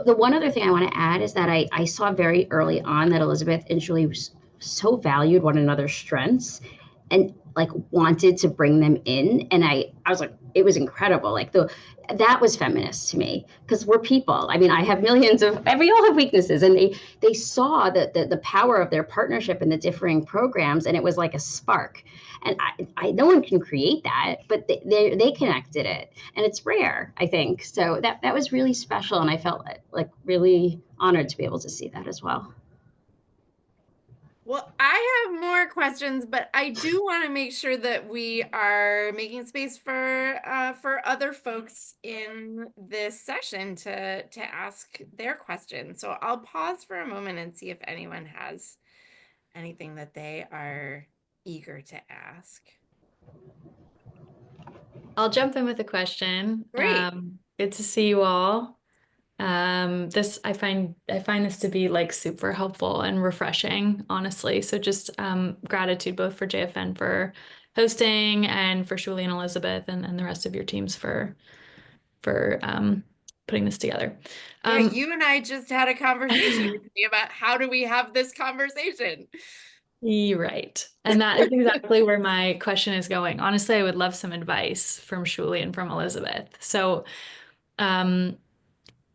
[SPEAKER 4] The one other thing I want to add is that I saw very early on that Elizabeth and Julie so valued one another's strengths and like wanted to bring them in. And I was like, it was incredible. Like that was feminist to me, because we're people. I mean, I have millions we all have weaknesses, and they saw the power of their partnership and the differing programs, and it was like a spark. And I no one can create that, but they connected it, and it's rare, I think. So that was really special, and I felt like really honored to be able to see that as well.
[SPEAKER 1] Well, I have more questions, but I do want to make sure that we are making space for other folks in this session to ask their questions. So I'll pause for a moment and see if anyone has anything that they are eager to ask.
[SPEAKER 5] I'll jump in with a question.
[SPEAKER 1] Great.
[SPEAKER 5] Good to see you all. I find this to be like super helpful and refreshing, honestly. So just gratitude both for JFN for hosting, and for Shuli and Elizabeth and the rest of your teams for putting this together.
[SPEAKER 1] Yeah, you and I just had a conversation about how do we have this conversation.
[SPEAKER 5] You're right. And that is exactly where my question is going. Honestly, I would love some advice from Shuli and from Elizabeth. So, and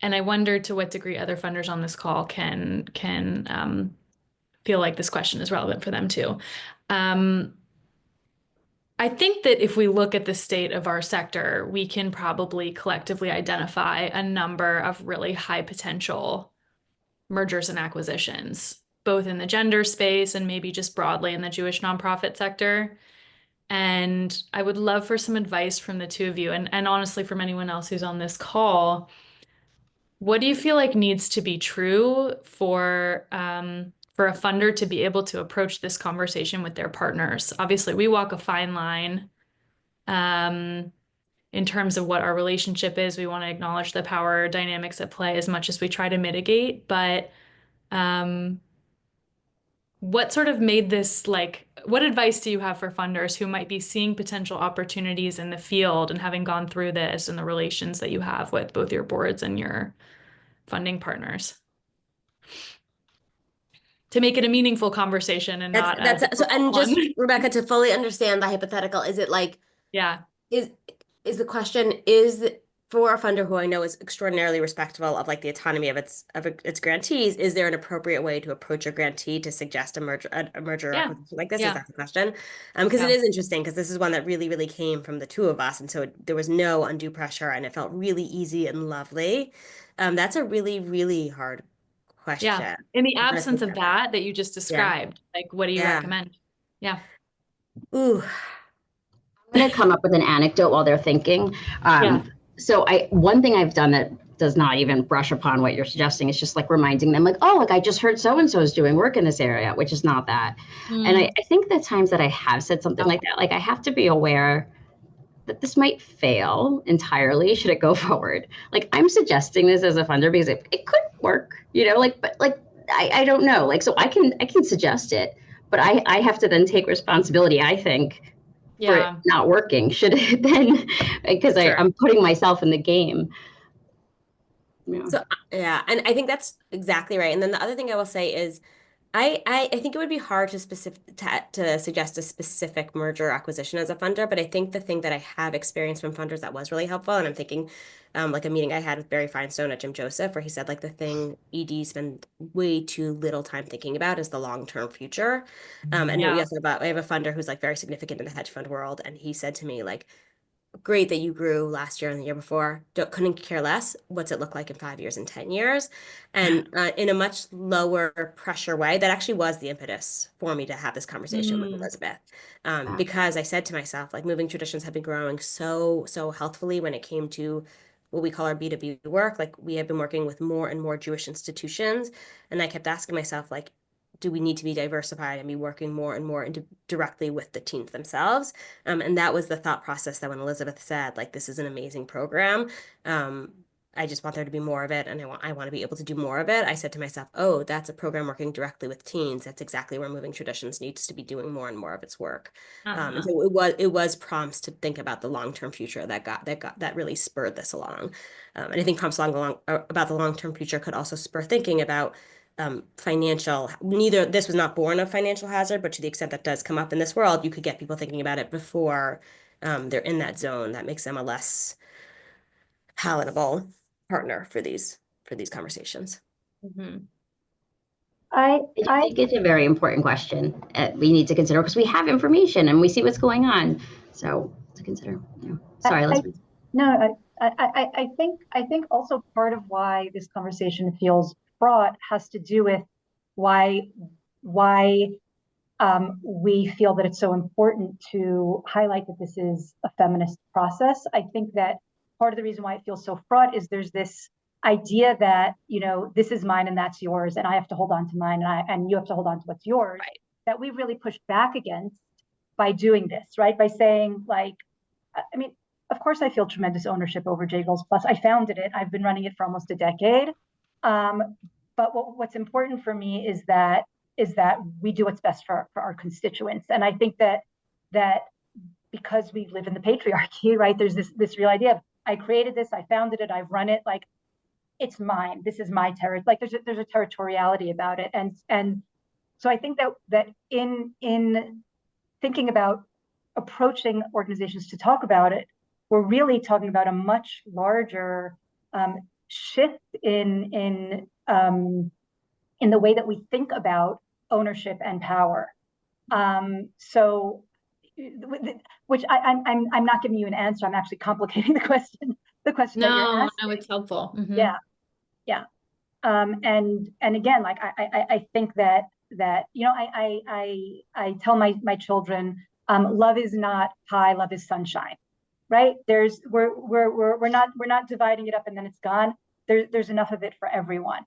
[SPEAKER 5] I wonder to what degree other funders on this call can feel like this question is relevant for them too. I think that if we look at the state of our sector, we can probably collectively identify a number of really high potential mergers and acquisitions, both in the gender space and maybe just broadly in the Jewish nonprofit sector. And I would love for some advice from the two of you, and honestly from anyone else who's on this call. What do you feel like needs to be true for a funder to be able to approach this conversation with their partners? Obviously, we walk a fine line in terms of what our relationship is. We want to acknowledge the power dynamics at play as much as we try to mitigate, but what sort of made this, like, what advice do you have for funders who might be seeing potential opportunities in the field and having gone through this and the relations that you have with both your boards and your funding partners to make it a meaningful conversation and not
[SPEAKER 3] That's
[SPEAKER 5] a
[SPEAKER 3] so, and just
[SPEAKER 5] one?
[SPEAKER 3] Rebecca, to fully understand the hypothetical, is it like,
[SPEAKER 5] Yeah.
[SPEAKER 3] is the question, is for a funder who I know is extraordinarily respectful of like the autonomy of its grantees, is there an appropriate way to approach a grantee to suggest a merger
[SPEAKER 5] Yeah.
[SPEAKER 3] acquisition like this?
[SPEAKER 5] Yeah.
[SPEAKER 3] Is that the question? Because
[SPEAKER 5] Yeah.
[SPEAKER 3] it is interesting, because this is one that really, really came from the two of us, and so there was no undue pressure, and it felt really easy and lovely. That's a really, really hard question.
[SPEAKER 5] Yeah. In the
[SPEAKER 3] I'm gonna
[SPEAKER 5] absence
[SPEAKER 3] think
[SPEAKER 5] of
[SPEAKER 3] about it.
[SPEAKER 5] that you just described, like, what do you
[SPEAKER 3] Yeah.
[SPEAKER 5] recommend? Yeah.
[SPEAKER 3] Ooh.
[SPEAKER 4] I'm going to come up with an anecdote while they're thinking.
[SPEAKER 5] Yeah.
[SPEAKER 4] So one thing I've done that does not even brush upon what you're suggesting is just like reminding them like, oh, like I just heard so-and-so is doing work in this area, which is not that. And I think the times that I have said something like that, like I have to be aware that this might fail entirely should it go forward. Like I'm suggesting this as a funder because it could work, you know, like, but like, I don't know. Like, so I can suggest it, but I have to then take responsibility, I think, for it not working, should it then, because
[SPEAKER 5] Sure.
[SPEAKER 4] I'm putting myself in the game. Yeah.
[SPEAKER 3] So yeah, and I think that's exactly right. And then the other thing I will say is I think it would be hard to suggest a specific merger acquisition as a funder, but I think the thing that I have experienced from funders that was really helpful, and I'm thinking like a meeting I had with Barry Feinstone at Jim Joseph, where he said like the thing ED spend way too little time thinking about is the long-term future. And we also I have a funder who's like very significant in the hedge fund world, and he said to me like, great that you grew last year and the year before. Couldn't care less. What's it look like in 5 years and 10 years? And in a much lower pressure way, that actually was the impetus for me to have this conversation with Elizabeth. Because I said to myself, like moving traditions have been growing so healthfully when it came to what we call our B2B work. Like we have been working with more and more Jewish institutions. And I kept asking myself, like, do we need to be diversified and be working more and more directly with the teams themselves? And that was the thought process that when Elizabeth said, like, this is an amazing program, I just want there to be more of it, and I want to be able to do more of it. I said to myself, oh, that's a program working directly with teens. That's exactly where Moving Traditions needs to be doing more and more of its work. And so it was prompts to think about the long-term future that really spurred this along. And I think prompts about the long-term future could also spur thinking about financial. This was not born of financial hazard, but to the extent that does come up in this world, you could get people thinking about it before they're in that zone. That makes them a less palatable partner for these conversations.
[SPEAKER 2] I
[SPEAKER 4] think it's a very important question we need to consider because we have information and we see what's going on. So to consider. Yeah. Sorry, Elizabeth.
[SPEAKER 2] I think also part of why this conversation feels fraught has to do with why we feel that it's so important to highlight that this is a feminist process. I think that part of the reason why it feels so fraught is there's this idea that, you know, this is mine and that's yours, and I have to hold on to mine, and you have to hold on to what's yours. Right. That we really pushed back against by doing this, right? By saying, like, I mean, of course, I feel tremendous ownership over JGirls Plus. I founded it. I've been running it for almost a decade. But what's important for me is that we do what's best for our constituents. And I think that because we live in the patriarchy, right? There's this real idea of, I created this, I founded it, I've run it, like, it's mine. This is my territory. Like there's a territoriality about it. And so I think that in thinking about approaching organizations to talk about it, we're really talking about a much larger shift in the way that we think about ownership and power. So, which I'm not giving you an answer. I'm actually complicating the question. The question that you're asking.
[SPEAKER 5] No, it's helpful.
[SPEAKER 2] Yeah. And again, like I think that you know, I tell my children, Love is not pie, love is sunshine, right? We're not dividing it up and then it's gone. There's enough of it for everyone.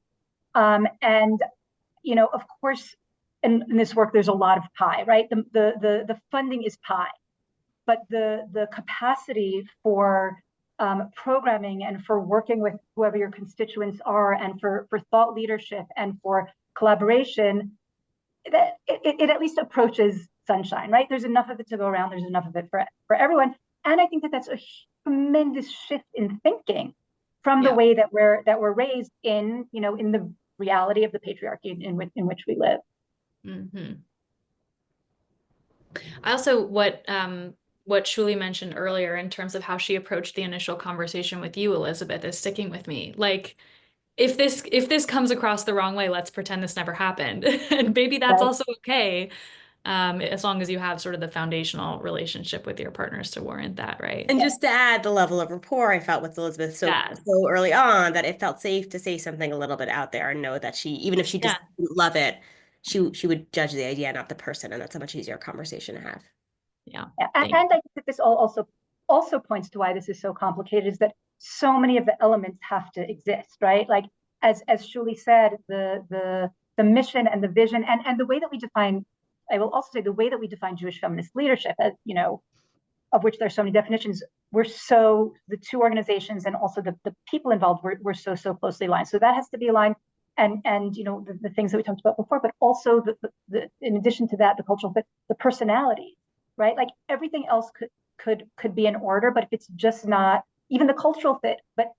[SPEAKER 2] And of course, in this work, there's a lot of pie, right? The funding is pie, but the capacity for programming and for working with whoever your constituents are, and for thought leadership and for collaboration, that it at least approaches sunshine, right? There's enough of it to go around. There's enough of it for everyone. And I think that that's a tremendous shift in thinking from the way that we're raised in the reality of the patriarchy in which we live.
[SPEAKER 5] Mm-hmm. I also, what Shuli mentioned earlier in terms of how she approached the initial conversation with you, Elizabeth, is sticking with me. Like, if this comes across the wrong way, let's pretend this never happened. And maybe that's also okay, as long as you have sort of the foundational relationship with your partners to warrant that, right?
[SPEAKER 3] And just to add the level of rapport I felt with Elizabeth so early on, that it felt safe to say something a little bit out there and know that she, even if she just didn't love it, she would judge the idea, not the person, and that's a much easier conversation to have.
[SPEAKER 2] And I think that this also points to why this is so complicated, is that so many of the elements have to exist, right? Like as Shuli said, the mission and the vision and the way that we define, I will also say the way that we define Jewish feminist leadership, as of which there's so many definitions, the two organizations and also the people involved were so closely aligned. So that has to be aligned. And the things that we talked about before, but also the in addition to that, the cultural fit, the personality, right? Like everything else could be in order, but if it's just not, even the cultural fit, but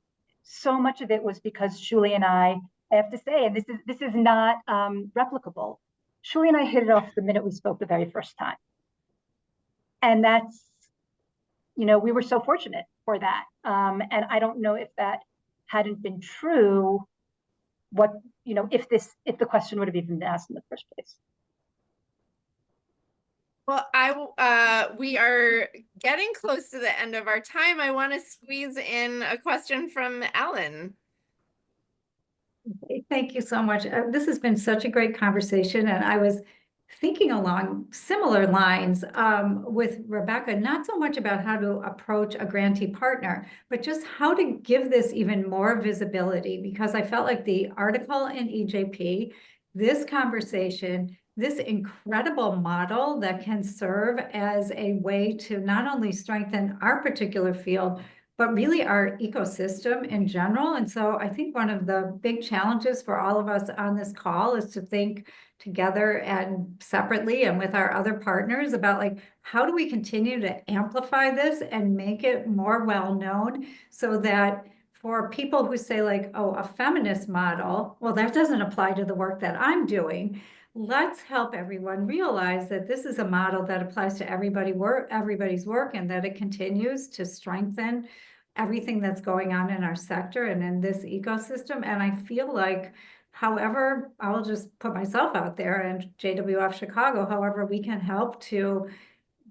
[SPEAKER 2] so much of it was because Shuli and I have to say, and this is not replicable. Shuli and I hit it off the minute we spoke the very first time. And that's, we were so fortunate for that. And I don't know if that hadn't been true, if the question would have even been asked in the first place.
[SPEAKER 1] Well, we are getting close to the end of our time. I want to squeeze in a question from Ellen.
[SPEAKER 6] Thank you so much. This has been such a great conversation, and I was thinking along similar lines with Rebecca, not so much about how to approach a grantee partner, but just how to give this even more visibility, because I felt like the article in EJP, this conversation, this incredible model that can serve as a way to not only strengthen our particular field, but really our ecosystem in general. And so I think one of the big challenges for all of us on this call is to think together and separately and with our other partners about, like, how do we continue to amplify this and make it more well-known, so that for people who say, like, oh, a feminist model, well, that doesn't apply to the work that I'm doing. Let's help everyone realize that this is a model that applies to everybody's work, and that it continues to strengthen everything that's going on in our sector and in this ecosystem. And I feel like, however, I'll just put myself out there, and JWF Chicago, however we can help to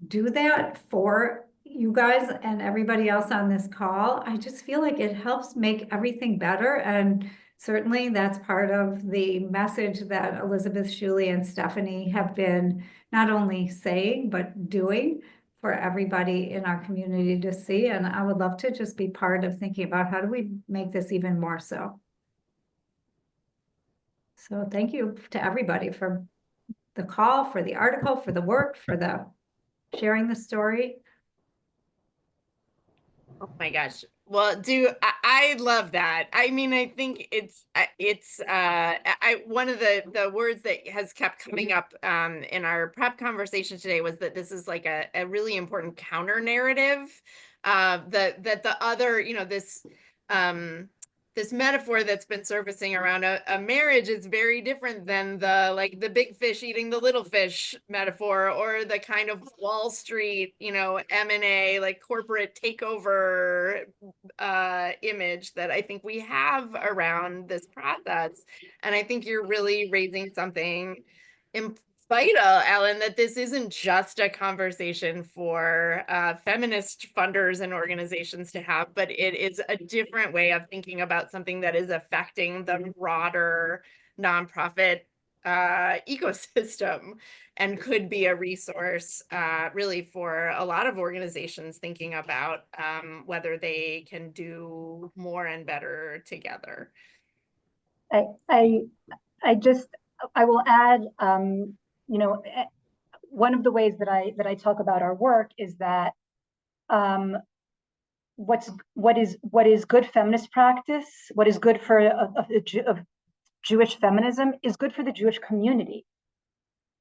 [SPEAKER 6] do that for you guys and everybody else on this call, I just feel like it helps make everything better. And certainly that's part of the message that Elizabeth, Shuli, and Stephanie have been not only saying, but doing for everybody in our community to see. And I would love to just be part of thinking about how do we make this even more so. So thank you to everybody for the call, for the article, for the work, for the sharing the story.
[SPEAKER 1] Oh my gosh. Well, I love that. I mean, I think it's one of the words that has kept coming up in our prep conversation today was that this is like a really important counter narrative, that the other, this metaphor that's been surfacing around a marriage is very different than the big fish eating the little fish metaphor, or the kind of Wall Street, M&A, like corporate takeover image that I think we have around this process. And I think you're really raising something vital, Ellen, that this isn't just a conversation for feminist funders and organizations to have, but it is a different way of thinking about something that is affecting the broader nonprofit ecosystem and could be a resource really for a lot of organizations thinking about whether they can do more and better together.
[SPEAKER 2] I will add, you know, one of the ways that I talk about our work is that what is good feminist practice, what is good for of Jewish feminism is good for the Jewish community.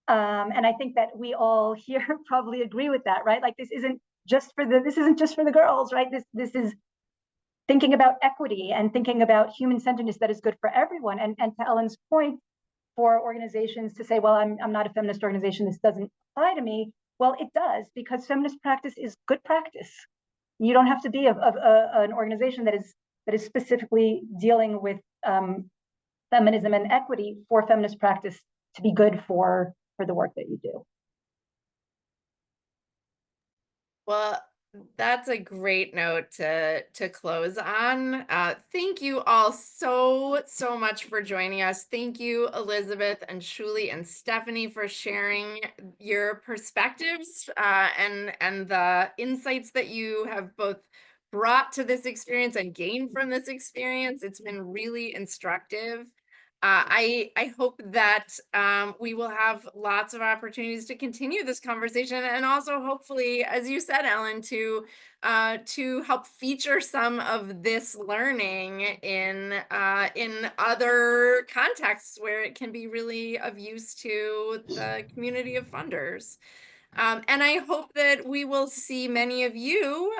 [SPEAKER 2] And I think that we all here probably agree with that, right? Like this isn't just for the girls, right? This is thinking about equity and thinking about human centeredness that is good for everyone. And to Ellen's point, for organizations to say, well, I'm not a feminist organization, this doesn't apply to me. Well, it does, because feminist practice is good practice. You don't have to be an organization that is specifically dealing with feminism and equity for feminist practice to be good for the work that you do.
[SPEAKER 1] Well, that's a great note to close on. Thank you all so much for joining us. Thank you, Elizabeth and Shuli and Stephanie, for sharing your perspectives and the insights that you have both brought to this experience and gained from this experience. It's been really instructive. I hope that we will have lots of opportunities to continue this conversation, and also hopefully, as you said, Ellen, to help feature some of this learning in other contexts where it can be really of use to the community of funders. And I hope that we will see many of you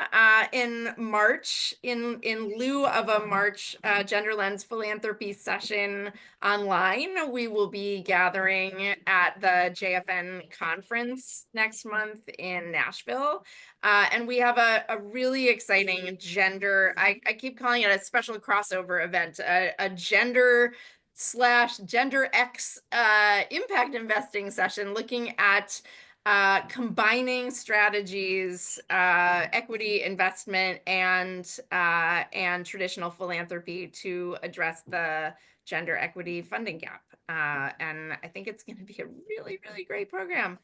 [SPEAKER 1] in March, in lieu of a March Gender Lens Philanthropy session online. We will be gathering at the JFN conference next month in Nashville. And we have a really exciting gender, I keep calling it a special crossover event, a gender X impact investing session looking at combining strategies, equity investment, and traditional philanthropy to address the gender equity funding gap. And I think it's going to be a really, really great program.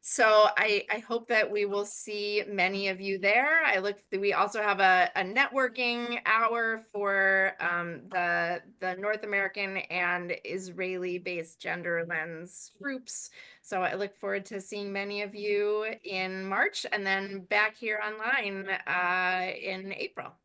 [SPEAKER 1] So I hope that we will see many of you there. We also have a networking hour for the North American and Israeli-based gender lens groups. So I look forward to seeing many of you in March and then back here online in April.